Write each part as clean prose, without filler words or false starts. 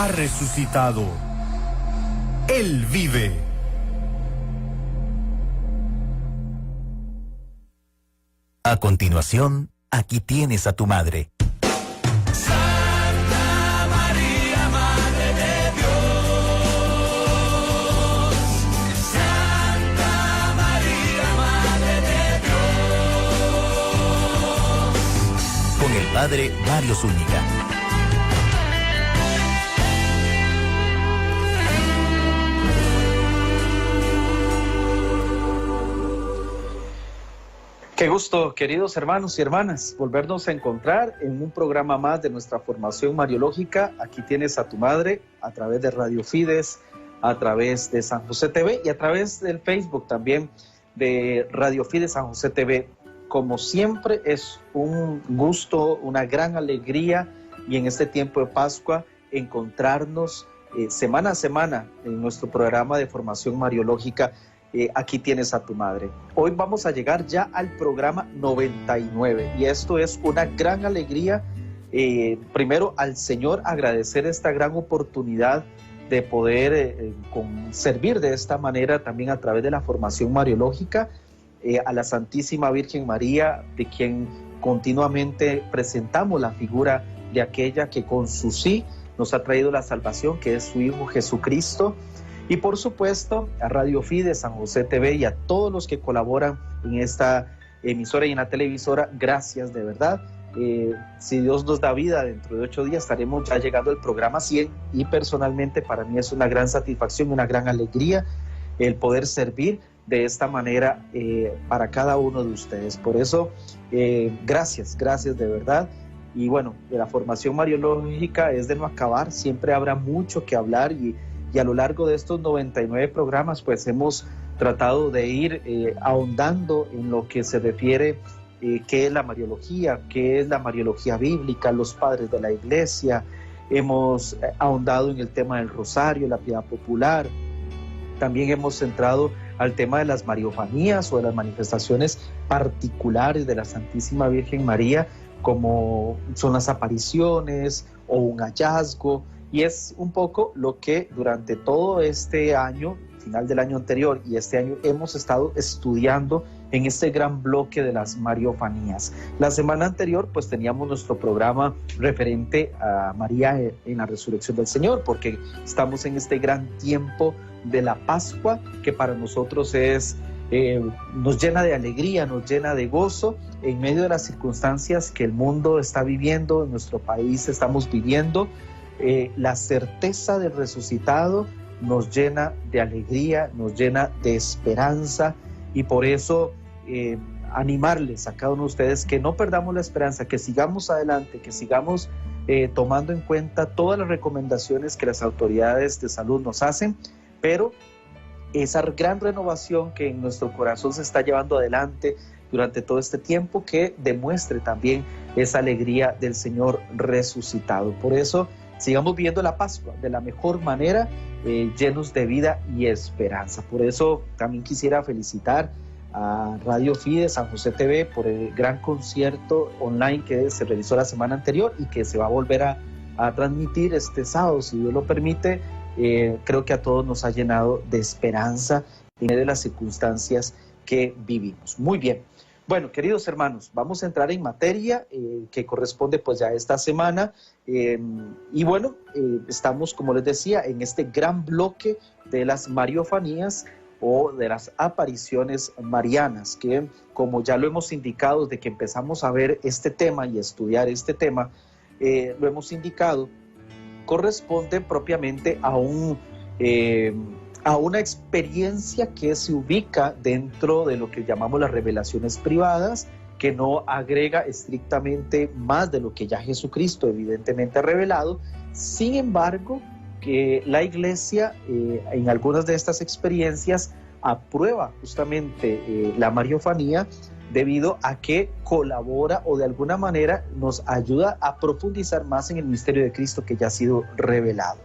ha resucitado. Él vive. A continuación, aquí tienes a tu madre. Santa María, Madre de Dios. Santa María, Madre de Dios. Con el padre Mario Zúñiga. Qué gusto, queridos hermanos y hermanas, volvernos a encontrar en un programa más de nuestra formación mariológica. Aquí tienes a tu madre, a través de Radio Fides, a través de San José TV y a través del Facebook también de Radio Fides San José TV. Como siempre, es un gusto, una gran alegría, y en este tiempo de Pascua encontrarnos semana a semana en nuestro programa de formación mariológica. Aquí tienes a tu madre. Hoy vamos a llegar ya al programa 99 y esto es una gran alegría. Primero al Señor agradecer esta gran oportunidad de poder servir de esta manera también a través de la formación mariológica, a la Santísima Virgen María, de quien continuamente presentamos la figura de aquella que con su sí nos ha traído la salvación, que es su Hijo Jesucristo. Y por supuesto a Radio Fides San José TV y a todos los que colaboran en esta emisora y en la televisora, gracias de verdad. Si Dios nos da vida, dentro de 8 días estaremos ya llegando al programa 100 y personalmente para mí es una gran satisfacción, una gran alegría el poder servir de esta manera para cada uno de ustedes. Por eso, gracias de verdad. Y bueno, la formación mariológica es de no acabar, siempre habrá mucho que hablar y a lo largo de estos 99 programas pues hemos tratado de ir ahondando en lo que se refiere qué es la mariología, qué es la mariología bíblica, los padres de la iglesia. Hemos ahondado en el tema del rosario, la piedad popular. También hemos centrado al tema de las mariofanías o de las manifestaciones particulares de la Santísima Virgen María, como son las apariciones o un hallazgo. Y es un poco lo que durante todo este año, final del año anterior y este año, hemos estado estudiando en este gran bloque de las mariofanías. La semana anterior pues teníamos nuestro programa referente a María en la resurrección del Señor, porque estamos en este gran tiempo de la Pascua que para nosotros es nos llena de alegría, nos llena de gozo en medio de las circunstancias que el mundo está viviendo, en nuestro país estamos viviendo. La certeza del resucitado nos llena de alegría, nos llena de esperanza, y por eso animarles a cada uno de ustedes que no perdamos la esperanza, que sigamos adelante, que sigamos tomando en cuenta todas las recomendaciones que las autoridades de salud nos hacen, pero esa gran renovación que en nuestro corazón se está llevando adelante durante todo este tiempo, que demuestre también esa alegría del Señor resucitado. Por eso sigamos viviendo la Pascua de la mejor manera, llenos de vida y esperanza. Por eso también quisiera felicitar a Radio Fides San José TV por el gran concierto online que se realizó la semana anterior y que se va a volver a transmitir este sábado, si Dios lo permite. Creo que a todos nos ha llenado de esperanza en medio de las circunstancias que vivimos. Muy bien. Bueno, queridos hermanos, vamos a entrar en materia que corresponde pues ya a esta semana, y bueno, estamos, como les decía, en este gran bloque de las mariofanías o de las apariciones marianas, que como ya lo hemos indicado desde que empezamos a ver este tema y estudiar este tema, lo hemos indicado, corresponde propiamente a una experiencia que se ubica dentro de lo que llamamos las revelaciones privadas, que no agrega estrictamente más de lo que ya Jesucristo evidentemente ha revelado. Sin embargo, que la Iglesia en algunas de estas experiencias aprueba justamente la mariofanía, debido a que colabora o de alguna manera nos ayuda a profundizar más en el misterio de Cristo que ya ha sido revelado.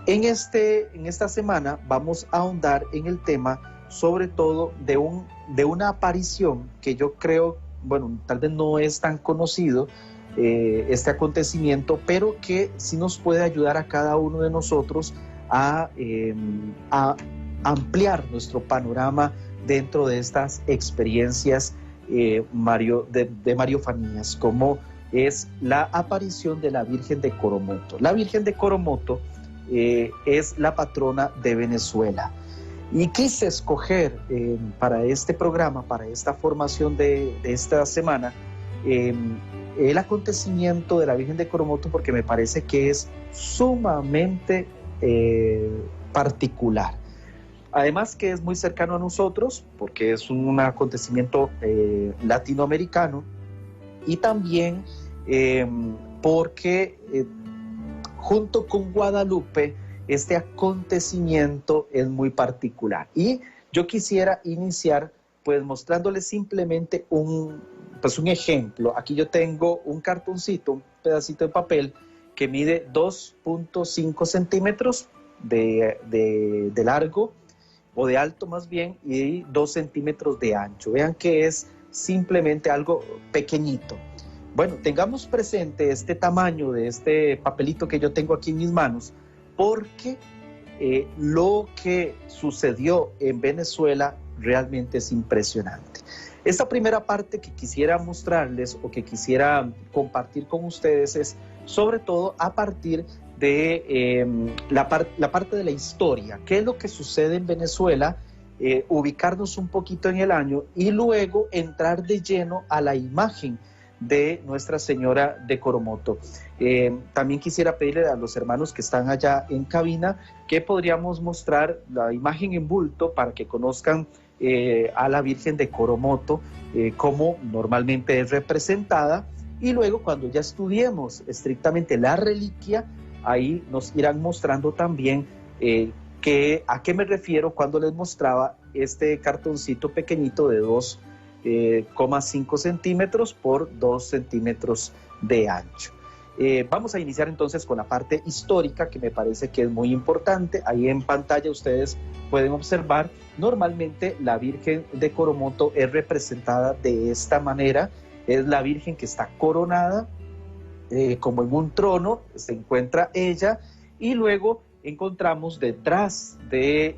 En esta semana vamos a ahondar en el tema, sobre todo de una aparición que yo creo, bueno, tal vez no es tan conocido, este acontecimiento, pero que sí nos puede ayudar a cada uno de nosotros a ampliar nuestro panorama dentro de estas experiencias de mariofanías, como es la aparición de la Virgen de Coromoto. La Virgen de Coromoto es la patrona de Venezuela. Y quise escoger para este programa, para esta formación de esta semana, el acontecimiento de la Virgen de Coromoto, porque me parece que es sumamente particular. Además que es muy cercano a nosotros, porque es un acontecimiento latinoamericano, y también porque junto con Guadalupe, este acontecimiento es muy particular. Y yo quisiera iniciar pues mostrándoles simplemente un ejemplo. Aquí yo tengo un cartoncito, un pedacito de papel que mide 2.5 centímetros de largo, o de alto más bien, y 2 centímetros de ancho. Vean que es simplemente algo pequeñito. Bueno, tengamos presente este tamaño de este papelito que yo tengo aquí en mis manos, porque lo que sucedió en Venezuela realmente es impresionante. Esta primera parte que quisiera mostrarles o que quisiera compartir con ustedes es sobre todo a partir de la parte de la historia, qué es lo que sucede en Venezuela, ubicarnos un poquito en el año y luego entrar de lleno a la imagen de Nuestra Señora de Coromoto. También quisiera pedirle a los hermanos que están allá en cabina que podríamos mostrar la imagen en bulto para que conozcan a la Virgen de Coromoto, como normalmente es representada, y luego cuando ya estudiemos estrictamente la reliquia, ahí nos irán mostrando también a qué me refiero cuando les mostraba este cartoncito pequeñito de 2,5 centímetros por 2 centímetros de ancho. Vamos a iniciar entonces con la parte histórica, que me parece que es muy importante. Ahí en pantalla ustedes pueden observar, normalmente la Virgen de Coromoto es representada de esta manera. Es la Virgen que está coronada, como en un trono, se encuentra ella, y luego encontramos detrás de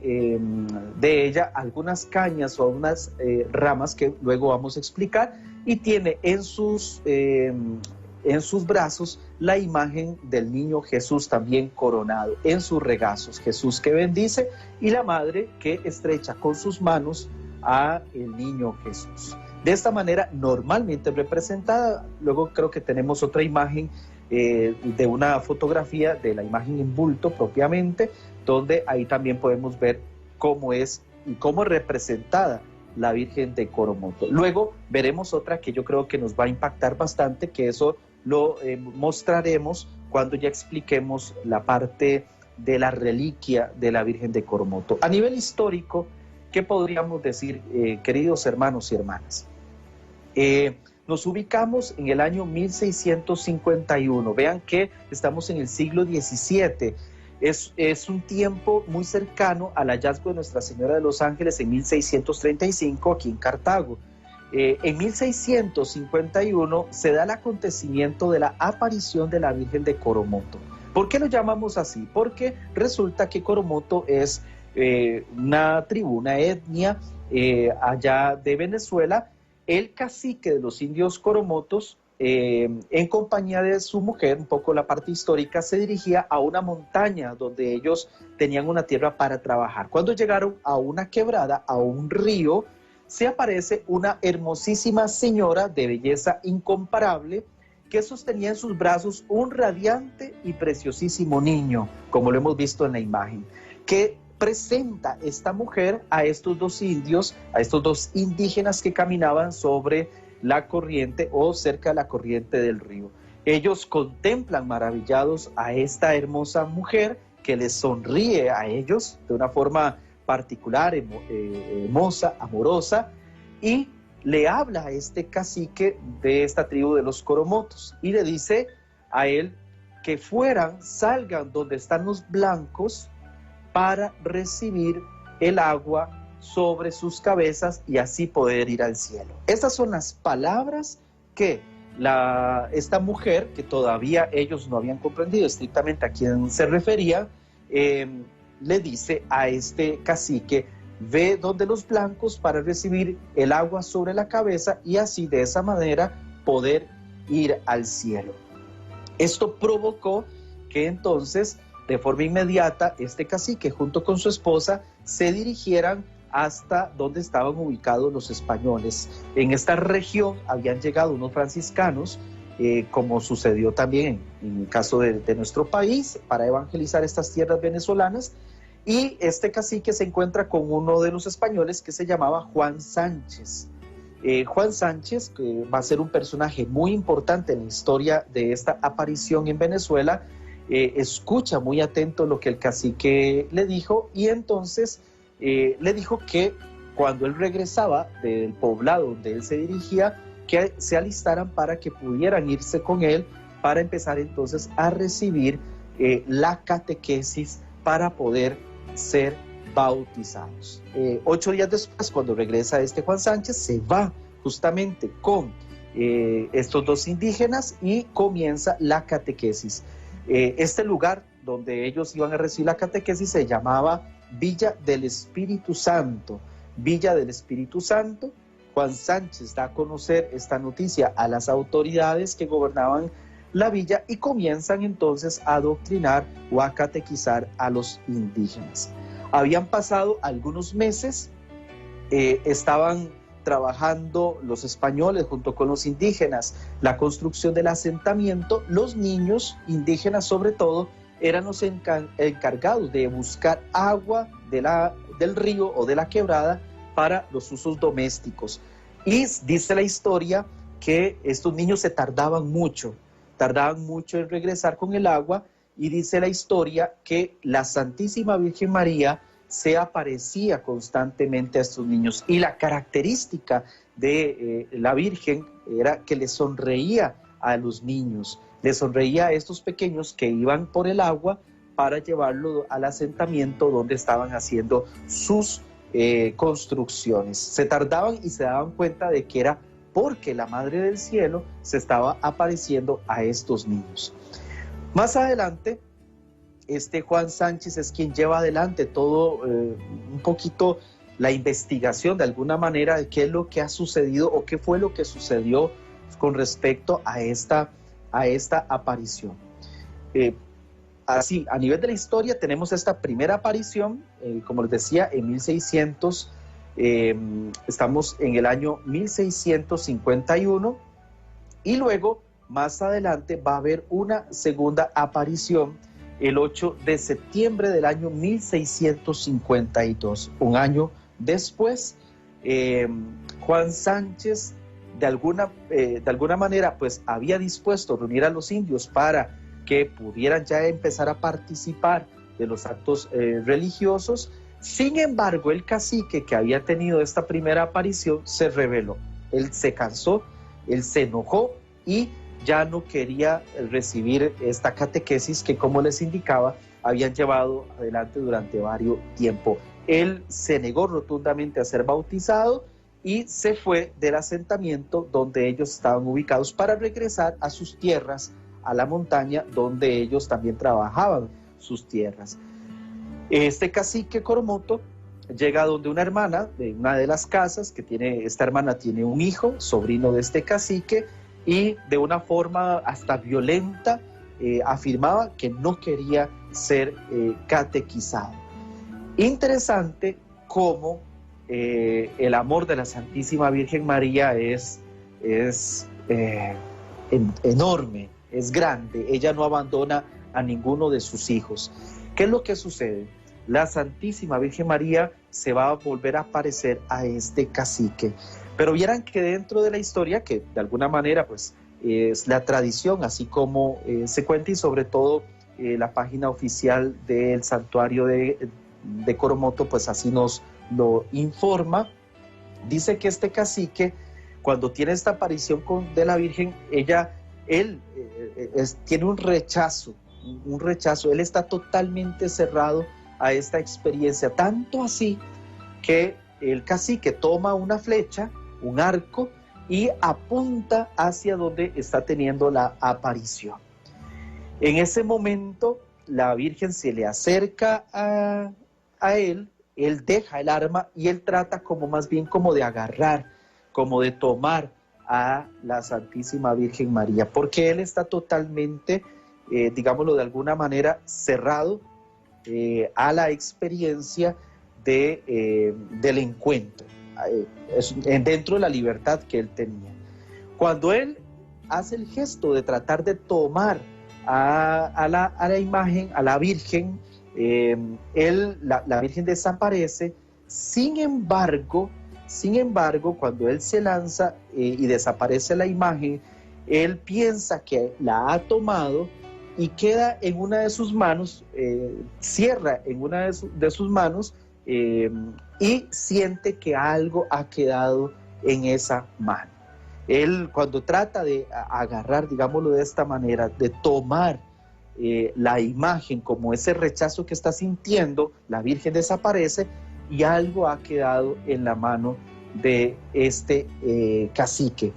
ella algunas cañas o unas ramas que luego vamos a explicar, y tiene en sus brazos la imagen del niño Jesús también coronado, en sus regazos, Jesús que bendice y la madre que estrecha con sus manos a el niño Jesús. De esta manera normalmente representada. Luego creo que tenemos otra imagen de una fotografía de la imagen en bulto propiamente, donde ahí también podemos ver cómo es y cómo es representada la Virgen de Coromoto. Luego veremos otra que yo creo que nos va a impactar bastante, que eso lo mostraremos cuando ya expliquemos la parte de la reliquia de la Virgen de Coromoto. A nivel histórico, ¿qué podríamos decir, queridos hermanos y hermanas? Nos ubicamos en el año 1651. Vean que estamos en el siglo XVII. Es un tiempo muy cercano al hallazgo de Nuestra Señora de los Ángeles en 1635 aquí en Cartago. En 1651 se da el acontecimiento de la aparición de la Virgen de Coromoto. ¿Por qué lo llamamos así? Porque resulta que Coromoto es una tribu, una etnia allá de Venezuela. El cacique de los indios Coromotos, en compañía de su mujer, un poco la parte histórica, se dirigía a una montaña donde ellos tenían una tierra para trabajar. Cuando llegaron a una quebrada, a un río, se aparece una hermosísima señora de belleza incomparable que sostenía en sus brazos un radiante y preciosísimo niño, como lo hemos visto en la imagen, que presenta esta mujer a estos dos indios, a estos dos indígenas que caminaban sobre la corriente o cerca de la corriente del río. Ellos contemplan maravillados a esta hermosa mujer que les sonríe a ellos de una forma particular, hermosa, amorosa, y le habla a este cacique de esta tribu de los Coromotos y le dice a él que salgan donde están los blancos para recibir el agua sobre sus cabezas y así poder ir al cielo. Estas son las palabras que esta mujer, que todavía ellos no habían comprendido estrictamente a quién se refería, le dice a este cacique: ve donde los blancos para recibir el agua sobre la cabeza y así de esa manera poder ir al cielo. Esto provocó que entonces de forma inmediata este cacique junto con su esposa se dirigieran hasta donde estaban ubicados los españoles. En esta región habían llegado unos franciscanos, como sucedió también en el caso de nuestro país, para evangelizar estas tierras venezolanas, y este cacique se encuentra con uno de los españoles que se llamaba Juan Sánchez. Juan Sánchez, que va a ser un personaje muy importante en la historia de esta aparición en Venezuela, escucha muy atento lo que el cacique le dijo, y entonces le dijo que cuando él regresaba del poblado donde él se dirigía, que se alistaran para que pudieran irse con él para empezar entonces a recibir la catequesis para poder ser bautizados. 8 días después, cuando regresa este Juan Sánchez, se va justamente con estos dos indígenas y comienza la catequesis. Este lugar donde ellos iban a recibir la catequesis se llamaba Villa del Espíritu Santo. Villa del Espíritu Santo. Juan Sánchez da a conocer esta noticia a las autoridades que gobernaban la villa y comienzan entonces a adoctrinar o a catequizar a los indígenas. Habían pasado algunos meses, estaban trabajando los españoles junto con los indígenas la construcción del asentamiento. Los niños indígenas sobre todo eran los encargados de buscar agua del río o de la quebrada para los usos domésticos. Y dice la historia que estos niños se tardaban mucho en regresar con el agua, y dice la historia que la Santísima Virgen María se aparecía constantemente a estos niños, y la característica de la Virgen era que le sonreía a los niños, le sonreía a estos pequeños que iban por el agua para llevarlo al asentamiento donde estaban haciendo sus construcciones. Se tardaban y se daban cuenta de que era porque la Madre del Cielo se estaba apareciendo a estos niños. Más adelante, este Juan Sánchez es quien lleva adelante todo un poquito la investigación de alguna manera de qué es lo que ha sucedido o qué fue lo que sucedió con respecto a esta aparición. Así, a nivel de la historia tenemos esta primera aparición, como les decía, en 1600, estamos en el año 1651, y luego más adelante va a haber una segunda aparición el 8 de septiembre del año 1652. Un año después, Juan Sánchez de alguna manera pues había dispuesto a reunir a los indios para que pudieran ya empezar a participar de los actos religiosos. Sin embargo, el cacique que había tenido esta primera aparición se rebeló. Él se cansó, él se enojó y ya no quería recibir esta catequesis que, como les indicaba, habían llevado adelante durante varios tiempos. Él se negó rotundamente a ser bautizado y se fue del asentamiento donde ellos estaban ubicados para regresar a sus tierras, a la montaña donde ellos también trabajaban sus tierras. Este cacique Coromoto llega donde una hermana de una de las casas, esta hermana tiene un hijo, sobrino de este cacique, y de una forma hasta violenta afirmaba que no quería ser catequizado. Interesante cómo el amor de la Santísima Virgen María es enorme, es grande. Ella no abandona a ninguno de sus hijos. ¿Qué es lo que sucede? La Santísima Virgen María se va a volver a aparecer a este cacique. Pero vieran que dentro de la historia, que de alguna manera pues es la tradición, así como se cuenta, y sobre todo la página oficial del santuario de Coromoto, pues así nos lo informa, dice que este cacique, cuando tiene esta aparición de la Virgen, él tiene un rechazo, él está totalmente cerrado a esta experiencia, tanto así que el cacique toma una flecha, un arco, y apunta hacia donde está teniendo la aparición. En ese momento la Virgen se le acerca a él deja el arma y él trata como más bien como de agarrar, como de tomar a la Santísima Virgen María, porque él está totalmente, digámoslo de alguna manera, cerrado a la experiencia del encuentro, dentro de la libertad que él tenía. Cuando él hace el gesto de tratar de tomar a la imagen, a la Virgen, la Virgen desaparece. Sin embargo, cuando él se lanza y desaparece la imagen, él piensa que la ha tomado y queda en una de sus manos, cierra en una de sus manos y siente que algo ha quedado en esa mano. Él, cuando trata de agarrar, digámoslo de esta manera, de tomar la imagen como ese rechazo que está sintiendo, la Virgen desaparece y algo ha quedado en la mano de este cacique.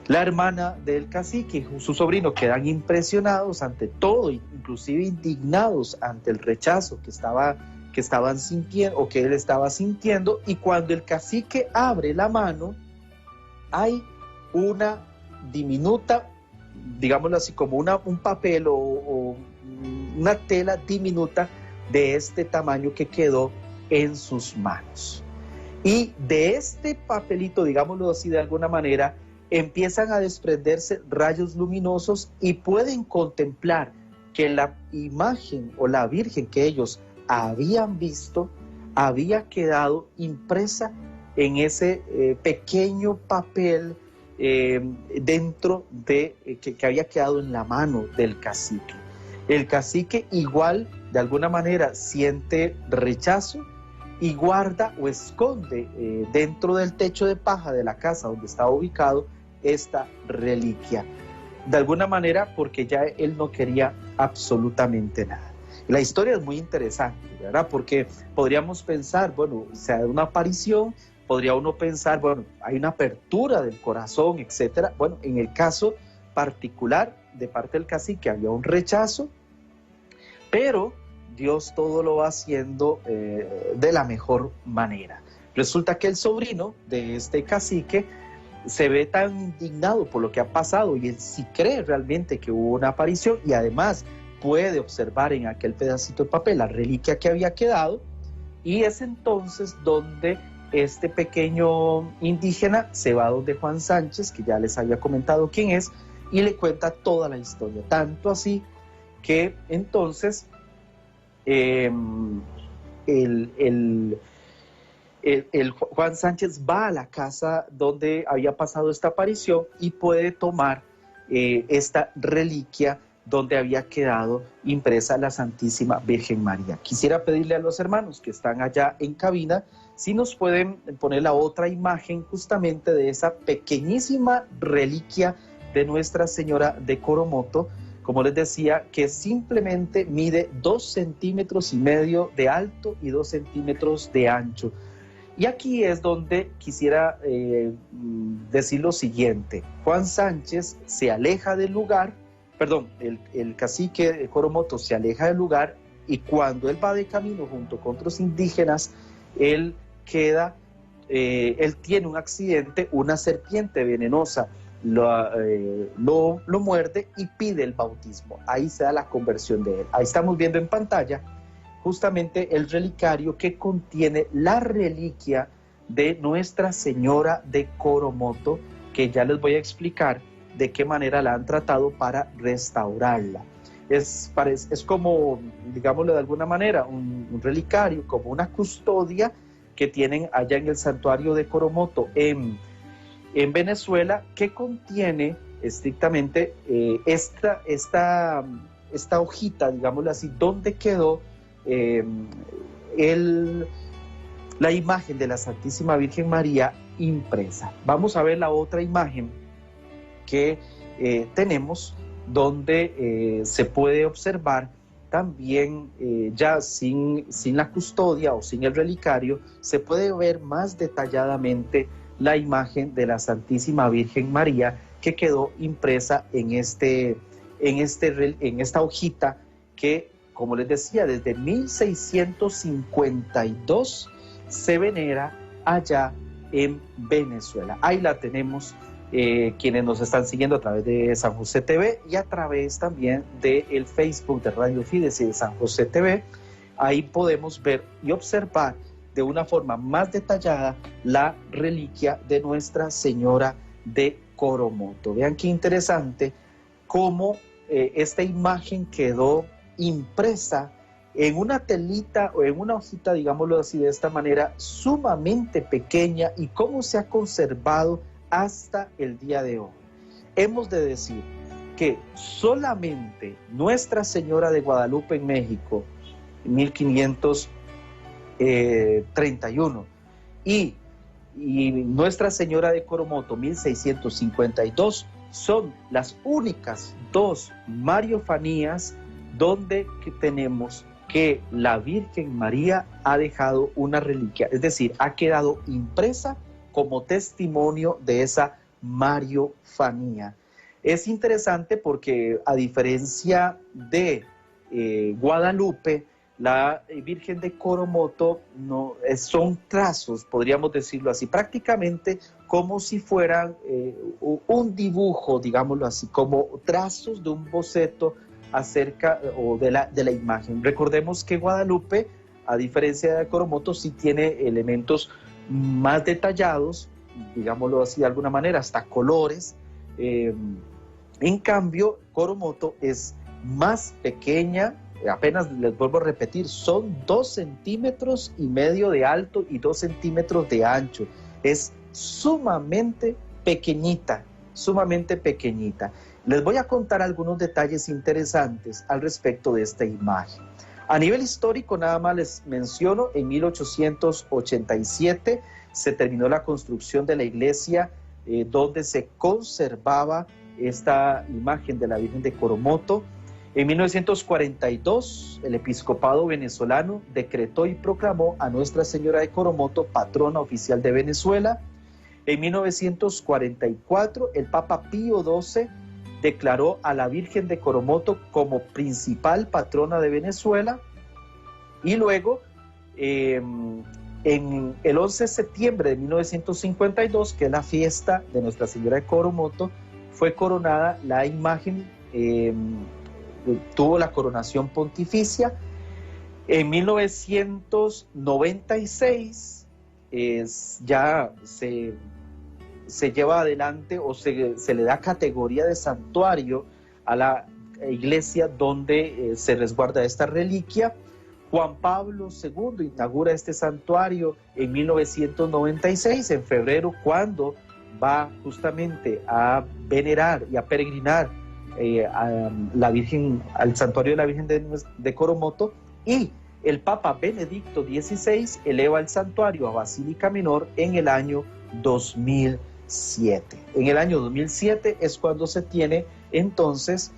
La hermana del cacique y su sobrino quedan impresionados ante todo, inclusive indignados ante el rechazo que estaban sintiendo o que él estaba sintiendo, y cuando el cacique abre la mano, hay una diminuta, digámoslo así, como un papel o una tela diminuta de este tamaño que quedó en sus manos. Y de este papelito, digámoslo así de alguna manera, empiezan a desprenderse rayos luminosos y pueden contemplar que la imagen o la Virgen que ellos habían visto había quedado impresa en ese pequeño papel dentro de que había quedado en la mano del cacique. El cacique igual de alguna manera siente rechazo y guarda o esconde dentro del techo de paja de la casa donde estaba ubicado esta reliquia, de alguna manera porque ya él no quería absolutamente nada. La historia es muy interesante, ¿verdad? Porque podríamos pensar, bueno, o sea, una aparición, podría uno pensar, bueno, hay una apertura del corazón, etcétera. Bueno, en el caso particular de parte del cacique había un rechazo, pero Dios todo lo va haciendo de la mejor manera. Resulta que el sobrino de este cacique se ve tan indignado por lo que ha pasado y él sí cree realmente que hubo una aparición y además puede observar en aquel pedacito de papel la reliquia que había quedado, y es entonces donde este pequeño indígena se va donde Juan Sánchez, que ya les había comentado quién es, y le cuenta toda la historia, tanto así que entonces Juan Sánchez va a la casa donde había pasado esta aparición y puede tomar esta reliquia donde había quedado impresa la Santísima Virgen María. Quisiera pedirle a los hermanos que están allá en cabina si nos pueden poner la otra imagen justamente de esa pequeñísima reliquia de Nuestra Señora de Coromoto, como les decía, que simplemente mide 2,5 centímetros de alto y 2 centímetros de ancho. Y aquí es donde quisiera decir lo siguiente: Juan Sánchez se aleja del lugar, el cacique de Coromoto se aleja del lugar, y cuando él va de camino junto con otros indígenas, él tiene un accidente, una serpiente venenosa lo muerde y pide el bautismo. Ahí se da la conversión de él. Ahí estamos viendo en pantalla justamente el relicario que contiene la reliquia de Nuestra Señora de Coromoto, que ya les voy a explicar de qué manera la han tratado para restaurarla. Es como, digámoslo de alguna manera, un relicario, como una custodia que tienen allá en el santuario de Coromoto en Venezuela, que contiene estrictamente esta hojita, digámoslo así, donde quedó la imagen de la Santísima Virgen María impresa. Vamos a ver la otra imagen que tenemos, donde se puede observar también, ya sin la custodia o sin el relicario, se puede ver más detalladamente la imagen de la Santísima Virgen María que quedó impresa en esta hojita que, como les decía, desde 1652 se venera allá en Venezuela. Ahí la tenemos, quienes nos están siguiendo a través de San José TV y a través también del Facebook de Radio Fides y de San José TV. Ahí podemos ver y observar de una forma más detallada la reliquia de Nuestra Señora de Coromoto. Vean qué interesante cómo esta imagen quedó impresa en una telita o en una hojita, digámoslo así, de esta manera, sumamente pequeña, y cómo se ha conservado hasta el día de hoy. Hemos de decir que solamente Nuestra Señora de Guadalupe en México, 1531, y Nuestra Señora de Coromoto, 1652, son las únicas dos mariofanías donde tenemos que la Virgen María ha dejado una reliquia, es decir, ha quedado impresa como testimonio de esa mariofanía. Es interesante porque, a diferencia de Guadalupe, la Virgen de Coromoto son trazos, podríamos decirlo así, prácticamente como si fueran un dibujo, digámoslo así, como trazos de un boceto acerca de la imagen. Recordemos que Guadalupe, a diferencia de Coromoto, sí tiene elementos más detallados, digámoslo así de alguna manera, hasta colores. En cambio, Coromoto es más pequeña, apenas les vuelvo a repetir, son 2,5 centímetros de alto y 2 centímetros de ancho. Es sumamente pequeñita, sumamente pequeñita. Les voy a contar algunos detalles interesantes al respecto de esta imagen. A nivel histórico, nada más les menciono, en 1887 se terminó la construcción de la iglesia donde se conservaba esta imagen de la Virgen de Coromoto. En 1942, el episcopado venezolano decretó y proclamó a Nuestra Señora de Coromoto patrona oficial de Venezuela. En 1944, el Papa Pío XII declaró a la Virgen de Coromoto como principal patrona de Venezuela. Y luego, en el 11 de septiembre de 1952, que es la fiesta de Nuestra Señora de Coromoto, fue coronada la imagen, tuvo la coronación pontificia. En 1996 ya se lleva adelante o se le da categoría de santuario a la iglesia donde se resguarda esta reliquia. Juan Pablo II inaugura este santuario en 1996, en febrero, cuando va justamente a venerar y a peregrinar a la Virgen, al santuario de la Virgen de Coromoto, y el Papa Benedicto XVI eleva el santuario a Basílica Menor en el año 2007. En el año 2007 es cuando se tiene entonces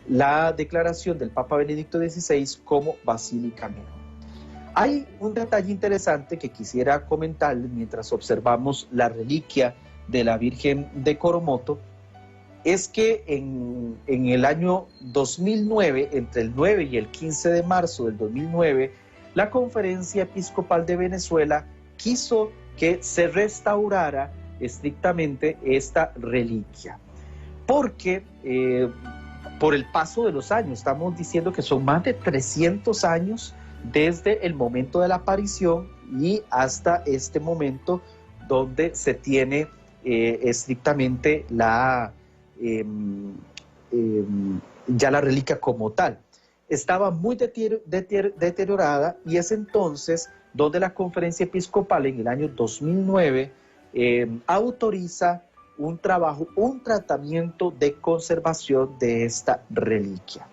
la declaración del Papa Benedicto XVI como Basílica Menor. Hay un detalle interesante que quisiera comentarles mientras observamos la reliquia de la Virgen de Coromoto, es que en el año 2009, entre el 9 y el 15 de marzo del 2009, la Conferencia Episcopal de Venezuela quiso que se restaurara estrictamente esta reliquia, porque por el paso de los años, estamos diciendo que son más de 300 años desde el momento de la aparición y hasta este momento donde se tiene estrictamente ya la reliquia como tal. Estaba muy deteriorada, y es entonces donde la Conferencia Episcopal en el año 2009 autoriza un tratamiento de conservación de esta reliquia.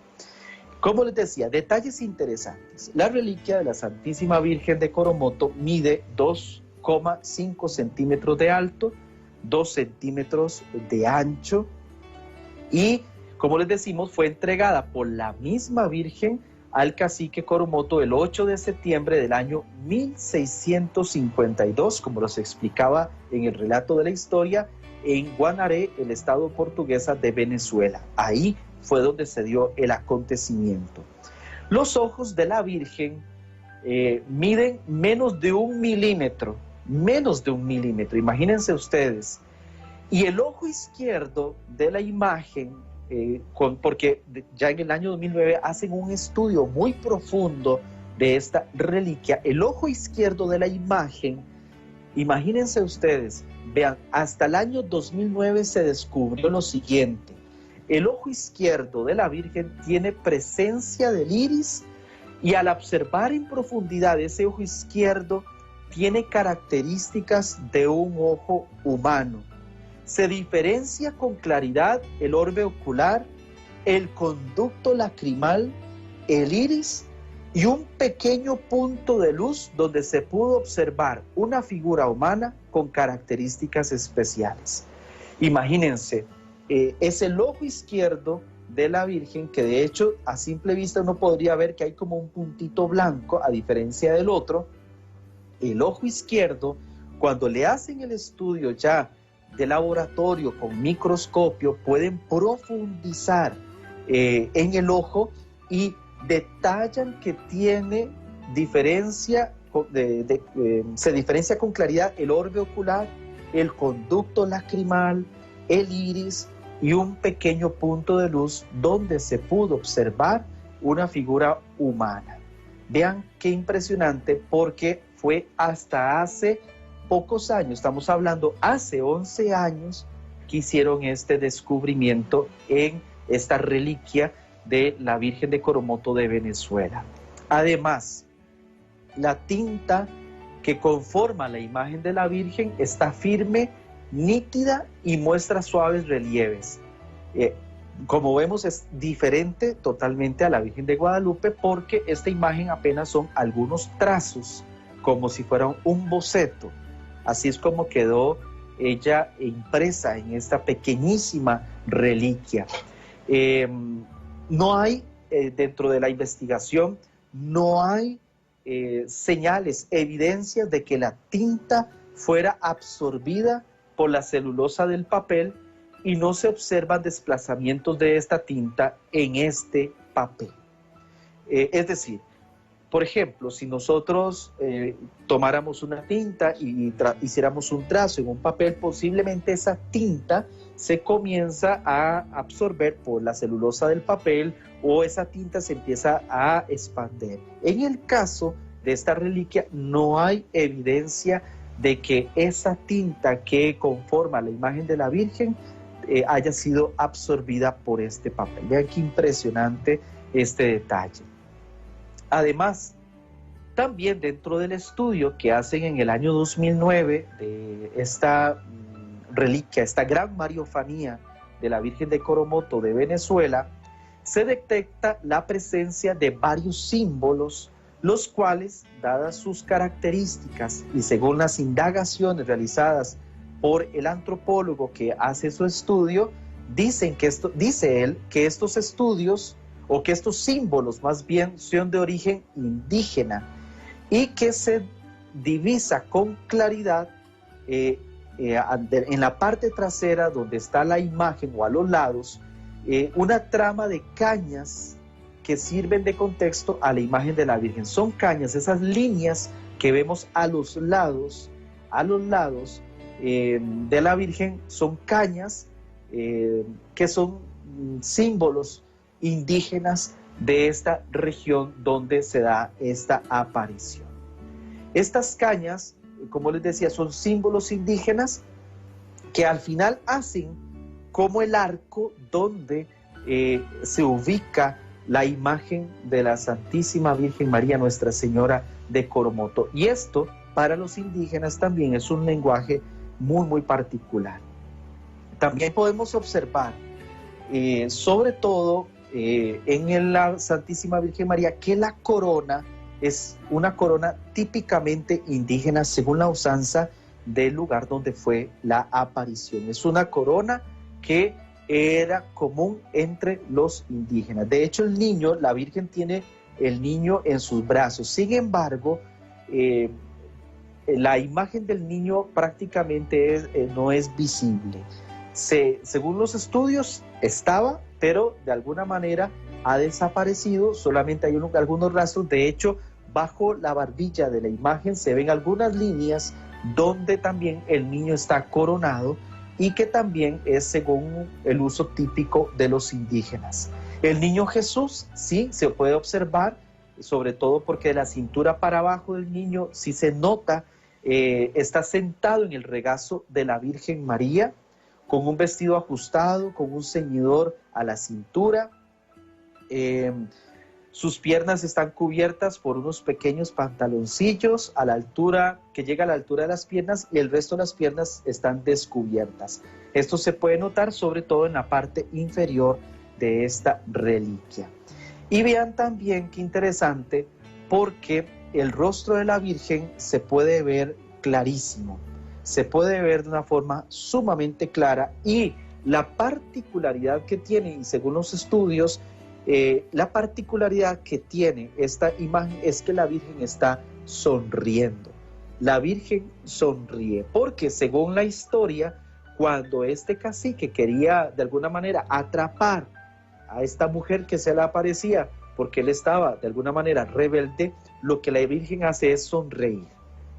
Como les decía, detalles interesantes. La reliquia de la Santísima Virgen de Coromoto mide 2,5 centímetros de alto, 2 centímetros de ancho, y, como les decimos, fue entregada por la misma Virgen al cacique Coromoto el 8 de septiembre del año 1652, como los explicaba en el relato de la historia, en Guanaré, el estado portuguesa de Venezuela. Ahí fue donde se dio el acontecimiento. Los ojos de la Virgen miden menos de 1 milímetro, imagínense ustedes. Y el ojo izquierdo de la imagen, porque ya en el año 2009 hacen un estudio muy profundo de esta reliquia, el ojo izquierdo de la imagen, imagínense ustedes, vean, hasta el año 2009 se descubrió lo siguiente: el ojo izquierdo de la Virgen tiene presencia del iris, y al observar en profundidad ese ojo izquierdo tiene características de un ojo humano. Se diferencia con claridad el orbe ocular, el conducto lacrimal, el iris y un pequeño punto de luz donde se pudo observar una figura humana con características especiales. Imagínense, es el ojo izquierdo de la Virgen, que de hecho a simple vista uno podría ver que hay como un puntito blanco a diferencia del otro. El ojo izquierdo, cuando le hacen el estudio ya de laboratorio con microscopio, pueden profundizar en el ojo y detallan que tiene diferencia, se diferencia con claridad el orbe ocular, el conducto lacrimal, el iris y un pequeño punto de luz donde se pudo observar una figura humana. Vean qué impresionante, porque fue hasta hace pocos años, estamos hablando hace 11 años, que hicieron este descubrimiento en esta reliquia de la Virgen de Coromoto de Venezuela. Además, la tinta que conforma la imagen de la Virgen está firme, nítida y muestra suaves relieves. Como vemos, es diferente totalmente a la Virgen de Guadalupe, porque esta imagen apenas son algunos trazos, como si fuera un boceto. Así es como quedó ella impresa en esta pequeñísima reliquia. No hay, dentro de la investigación, no hay señales, evidencias de que la tinta fuera absorbida por la celulosa del papel, y no se observan desplazamientos de esta tinta en este papel. Es decir, por ejemplo, si nosotros tomáramos una tinta y hiciéramos un trazo en un papel, posiblemente esa tinta se comienza a absorber por la celulosa del papel, o esa tinta se empieza a expandir. En el caso de esta reliquia no hay evidencia de que esa tinta que conforma la imagen de la Virgen haya sido absorbida por este papel. Vean qué impresionante este detalle. Además, también dentro del estudio que hacen en el año 2009 de esta reliquia, esta gran mariofanía de la Virgen de Coromoto de Venezuela, se detecta la presencia de varios símbolos, los cuales, dadas sus características y según las indagaciones realizadas por el antropólogo que hace su estudio, dice él que estos estudios, o que estos símbolos más bien, son de origen indígena, y que se divisa con claridad en la parte trasera, donde está la imagen, o a los lados, una trama de cañas que sirven de contexto a la imagen de la Virgen. Son cañas, esas líneas que vemos a los lados de la Virgen, son cañas que son símbolos indígenas de esta región donde se da esta aparición. Estas cañas, como les decía, son símbolos indígenas que al final hacen como el arco donde se ubica la imagen de la Santísima Virgen María, Nuestra Señora de Coromoto. Y esto para los indígenas también es un lenguaje muy, muy particular. También podemos observar, sobre todo en la Santísima Virgen María, que la corona es una corona típicamente indígena según la usanza del lugar donde fue la aparición. Es una corona que era común entre los indígenas. De hecho, el niño, la Virgen tiene el niño en sus brazos. Sin embargo, la imagen del niño prácticamente no es visible. Según los estudios estaba, pero de alguna manera ha desaparecido, solamente hay algunos rastros. De hecho, bajo la barbilla de la imagen se ven algunas líneas donde también el niño está coronado y que también es según el uso típico de los indígenas. El niño Jesús sí se puede observar, sobre todo porque de la cintura para abajo del niño sí se nota, está sentado en el regazo de la Virgen María, con un vestido ajustado, con un ceñidor a la cintura. Sus piernas están cubiertas por unos pequeños pantaloncillos a la altura, que llega a la altura de las piernas, y el resto de las piernas están descubiertas. Esto se puede notar sobre todo en la parte inferior de esta reliquia. Y vean también qué interesante, porque el rostro de la Virgen se puede ver clarísimo, se puede ver de una forma sumamente clara, y la particularidad que tiene, y según los estudios, la particularidad que tiene esta imagen es que la Virgen está sonriendo. La Virgen sonríe, porque según la historia, cuando este cacique quería de alguna manera atrapar a esta mujer que se le aparecía, porque él estaba de alguna manera rebelde, lo que la Virgen hace es sonreír.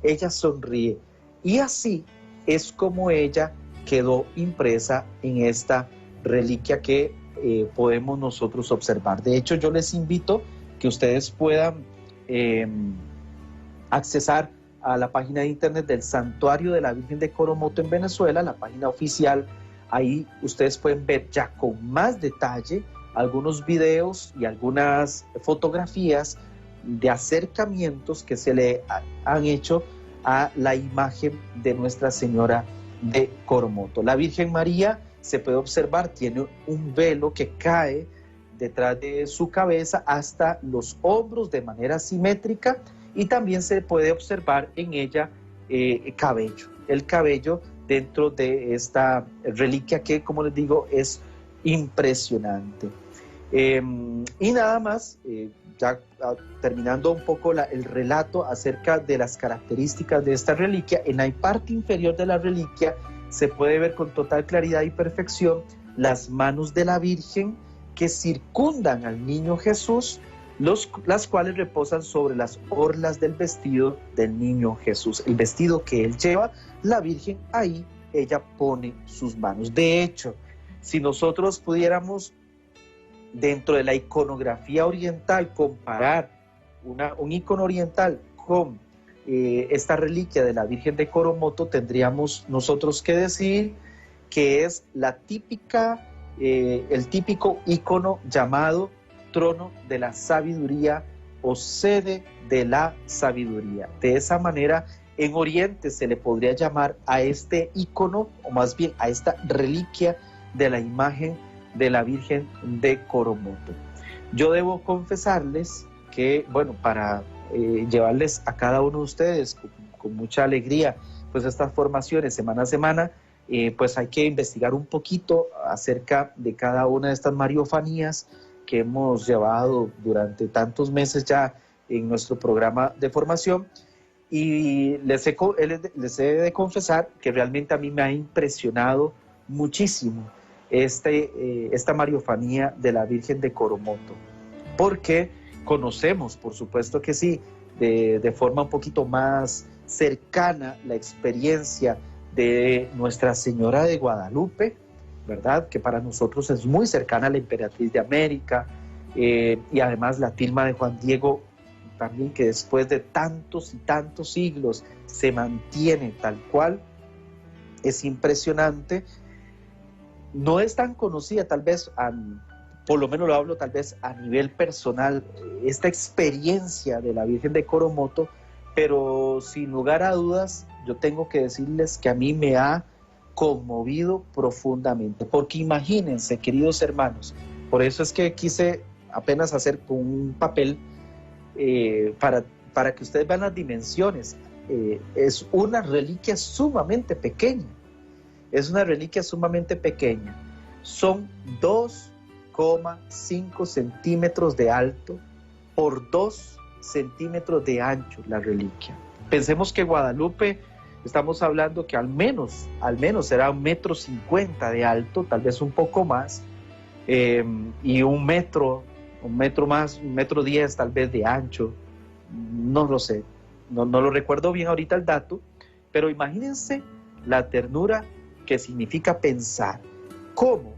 Ella sonríe, y así es como ella quedó impresa en esta reliquia que podemos nosotros observar. De hecho, yo les invito que ustedes puedan accesar a la página de internet del Santuario de la Virgen de Coromoto en Venezuela, la página oficial. Ahí ustedes pueden ver ya con más detalle algunos videos y algunas fotografías de acercamientos que se le han hecho a la imagen de Nuestra Señora de Coromoto. La Virgen María, se puede observar, tiene un velo que cae detrás de su cabeza hasta los hombros de manera simétrica, y también se puede observar en ella cabello, el cabello dentro de esta reliquia que, como les digo, es impresionante. Y nada más, ya terminando un poco el relato acerca de las características de esta reliquia, en la parte inferior de la reliquia se puede ver con total claridad y perfección las manos de la Virgen que circundan al niño Jesús, las cuales reposan sobre las orlas del vestido del niño Jesús. El vestido que él lleva, la Virgen, ahí ella pone sus manos. De hecho, si nosotros pudiéramos, dentro de la iconografía oriental, comparar un icono oriental con esta reliquia de la Virgen de Coromoto, tendríamos nosotros que decir que es el típico icono llamado trono de la sabiduría o sede de la sabiduría. De esa manera, en Oriente se le podría llamar a este icono, o más bien a esta reliquia de la imagen de la Virgen de Coromoto. Yo debo confesarles que, bueno, para llevarles a cada uno de ustedes con mucha alegría pues estas formaciones semana a semana, pues hay que investigar un poquito acerca de cada una de estas mariofanías que hemos llevado durante tantos meses ya en nuestro programa de formación, y les he de confesar que realmente a mí me ha impresionado muchísimo esta mariofanía de la Virgen de Coromoto, porque conocemos, por supuesto que sí, de forma un poquito más cercana la experiencia de Nuestra Señora de Guadalupe, ¿verdad? Que para nosotros es muy cercana a la emperatriz de América, y además la tilma de Juan Diego también, que después de tantos y tantos siglos se mantiene tal cual. Es impresionante. No es tan conocida tal vez, por lo menos lo hablo tal vez a nivel personal, esta experiencia de la Virgen de Coromoto, pero sin lugar a dudas yo tengo que decirles que a mí me ha conmovido profundamente, porque imagínense, queridos hermanos, por eso es que quise apenas hacer con un papel para que ustedes vean las dimensiones. Es una reliquia sumamente pequeña, son 2,5 centímetros de alto por 2 centímetros de ancho la reliquia. Pensemos que Guadalupe, estamos hablando que al menos será 1,50 m de alto, tal vez un poco más, y un metro más, 1,10 m tal vez de ancho, no lo sé, no lo recuerdo bien ahorita el dato, pero imagínense la ternura que significa pensar cómo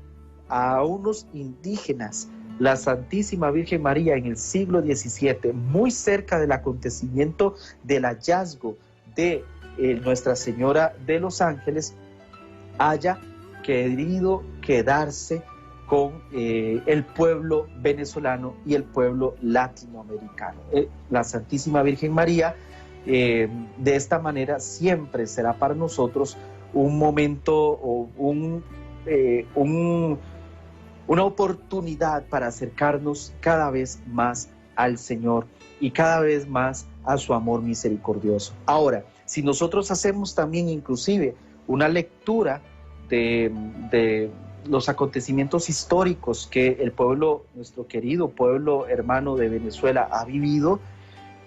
a unos indígenas la Santísima Virgen María en el siglo XVII, muy cerca del acontecimiento del hallazgo de Nuestra Señora de los Ángeles, haya querido quedarse con el pueblo venezolano y el pueblo latinoamericano. La Santísima Virgen María, de esta manera, siempre será para nosotros un momento o una oportunidad para acercarnos cada vez más al Señor y cada vez más a su amor misericordioso. Ahora, si nosotros hacemos también inclusive una lectura de los acontecimientos históricos que el pueblo, nuestro querido pueblo hermano de Venezuela ha vivido,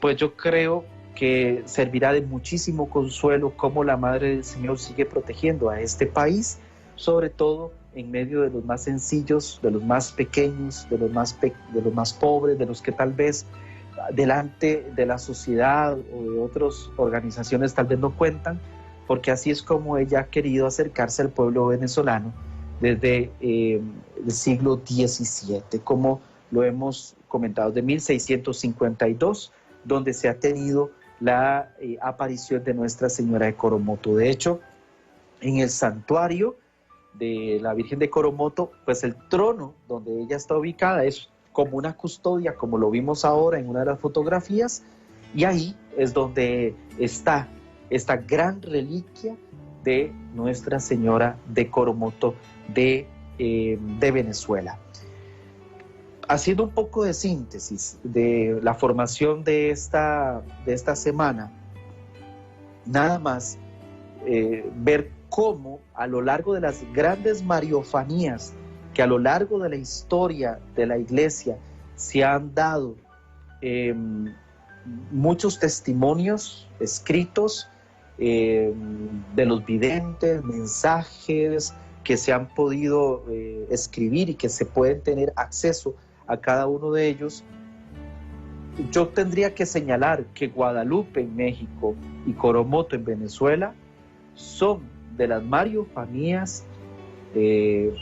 pues yo creo que servirá de muchísimo consuelo cómo la Madre del Señor sigue protegiendo a este país, sobre todo en medio de los más sencillos, de los más pequeños, de los más pobres, de los que tal vez delante de la sociedad o de otras organizaciones tal vez no cuentan, porque así es como ella ha querido acercarse al pueblo venezolano desde el siglo XVII, como lo hemos comentado, de 1652, donde se ha tenido la aparición de Nuestra Señora de Coromoto. De hecho, en el santuario de la Virgen de Coromoto, pues el trono donde ella está ubicada es como una custodia, como lo vimos ahora en una de las fotografías, y ahí es donde está esta gran reliquia de Nuestra Señora de Coromoto de Venezuela. Haciendo un poco de síntesis de la formación de esta semana, nada más ver cómo a lo largo de las grandes mariofanías que a lo largo de la historia de la Iglesia se han dado muchos testimonios escritos de los videntes, mensajes que se han podido escribir y que se pueden tener acceso a cada uno de ellos. Yo tendría que señalar que Guadalupe en México y Coromoto en Venezuela son de las mariofanías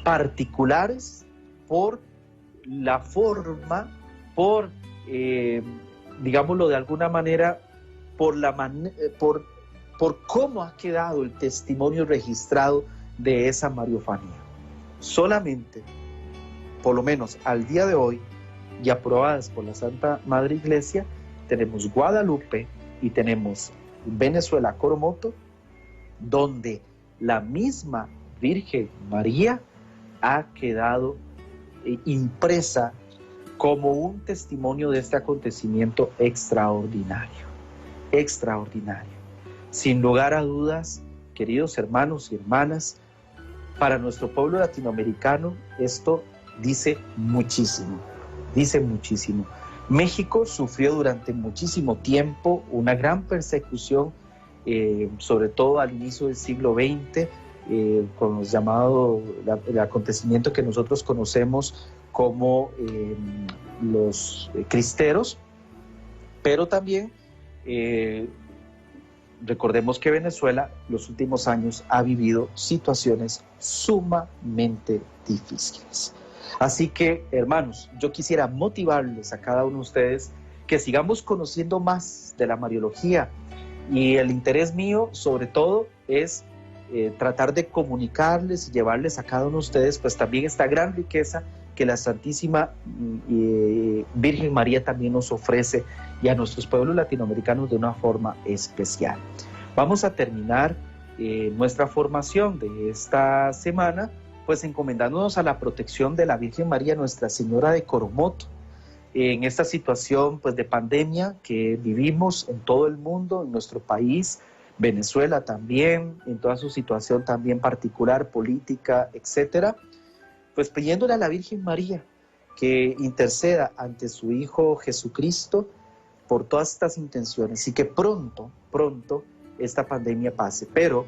particulares por la forma, por, digámoslo de alguna manera, por cómo ha quedado el testimonio registrado de esa mariofanía. Solamente, por lo menos al día de hoy, y aprobadas por la Santa Madre Iglesia, tenemos Guadalupe y tenemos Venezuela, Coromoto, donde la misma Virgen María ha quedado impresa como un testimonio de este acontecimiento extraordinario, extraordinario. Sin lugar a dudas, queridos hermanos y hermanas, para nuestro pueblo latinoamericano esto dice muchísimo, dice muchísimo. México sufrió durante muchísimo tiempo una gran persecución, sobre todo al inicio del siglo XX, con los llamados, el acontecimiento que nosotros conocemos como los cristeros, pero también recordemos que Venezuela los últimos años ha vivido situaciones sumamente difíciles. Así que, hermanos, yo quisiera motivarles a cada uno de ustedes que sigamos conociendo más de la Mariología, y el interés mío, sobre todo, es tratar de comunicarles y llevarles a cada uno de ustedes, pues también esta gran riqueza que la Santísima Virgen María también nos ofrece, y a nuestros pueblos latinoamericanos de una forma especial. Vamos a terminar nuestra formación de esta semana, pues encomendándonos a la protección de la Virgen María, Nuestra Señora de Coromoto, en esta situación pues de pandemia que vivimos en todo el mundo, en nuestro país, Venezuela también, en toda su situación también particular, política, etcétera, pues pidiéndole a la Virgen María que interceda ante su Hijo Jesucristo por todas estas intenciones y que pronto esta pandemia pase, pero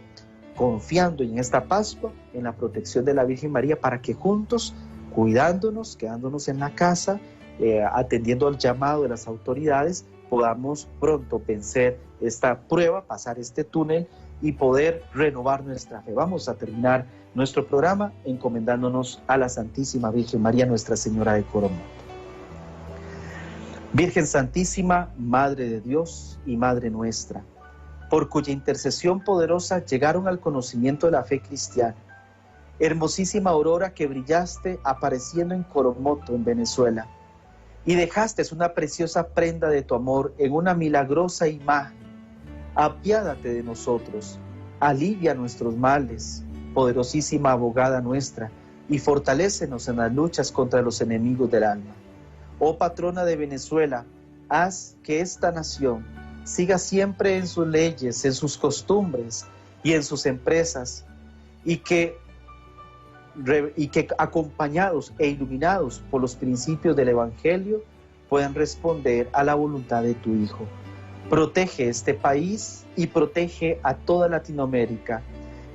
confiando en esta Pascua, en la protección de la Virgen María, para que juntos, cuidándonos, quedándonos en la casa, atendiendo al llamado de las autoridades, podamos pronto vencer esta prueba, pasar este túnel y poder renovar nuestra fe. Vamos a terminar nuestro programa encomendándonos a la Santísima Virgen María, Nuestra Señora de Coromoto. Virgen Santísima, Madre de Dios y Madre nuestra, por cuya intercesión poderosa llegaron al conocimiento de la fe cristiana, hermosísima aurora que brillaste apareciendo en Coromoto, en Venezuela, y dejaste una preciosa prenda de tu amor en una milagrosa imagen. Apiádate de nosotros, alivia nuestros males, poderosísima abogada nuestra, y fortalécenos en las luchas contra los enemigos del alma. Oh patrona de Venezuela, haz que esta nación siga siempre en sus leyes, en sus costumbres y en sus empresas, y que acompañados e iluminados por los principios del Evangelio puedan responder a la voluntad de tu Hijo. Protege este país y protege a toda Latinoamérica.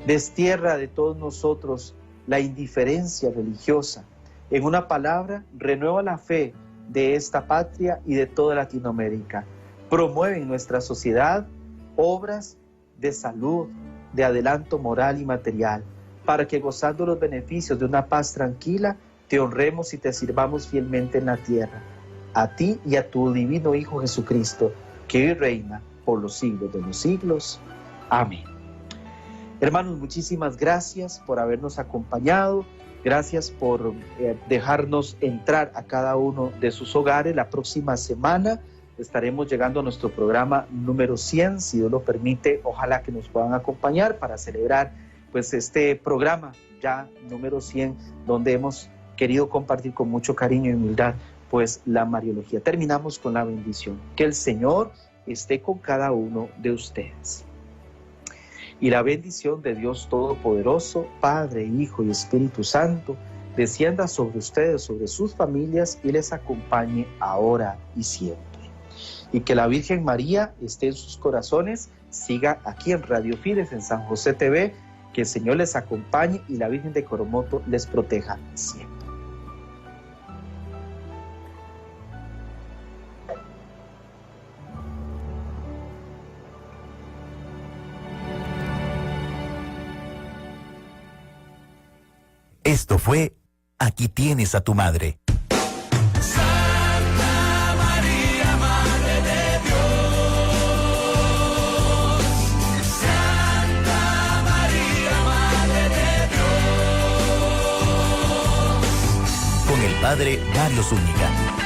Destierra de todos nosotros la indiferencia religiosa. En una palabra, renueva la fe de esta patria y de toda Latinoamérica. Promueve en nuestra sociedad obras de salud, de adelanto moral y material, para que gozando los beneficios de una paz tranquila, te honremos y te sirvamos fielmente en la tierra. A ti y a tu divino Hijo Jesucristo, que hoy reina por los siglos de los siglos. Amén. Hermanos, muchísimas gracias por habernos acompañado. Gracias por dejarnos entrar a cada uno de sus hogares. La próxima semana estaremos llegando a nuestro programa número 100, si Dios lo permite. Ojalá que nos puedan acompañar para celebrar pues este programa ya número 100, donde hemos querido compartir con mucho cariño y humildad pues la Mariología. Terminamos con la bendición. Que el Señor esté con cada uno de ustedes. Y la bendición de Dios Todopoderoso, Padre, Hijo y Espíritu Santo, descienda sobre ustedes, sobre sus familias y les acompañe ahora y siempre. Y que la Virgen María esté en sus corazones, siga aquí en Radio Fides, en San José TV, que el Señor les acompañe y la Virgen de Coromoto les proteja siempre. Esto fue Aquí tienes a tu madre. Santa María, Madre de Dios. Santa María, Madre de Dios. Con el padre Mario Zúñiga.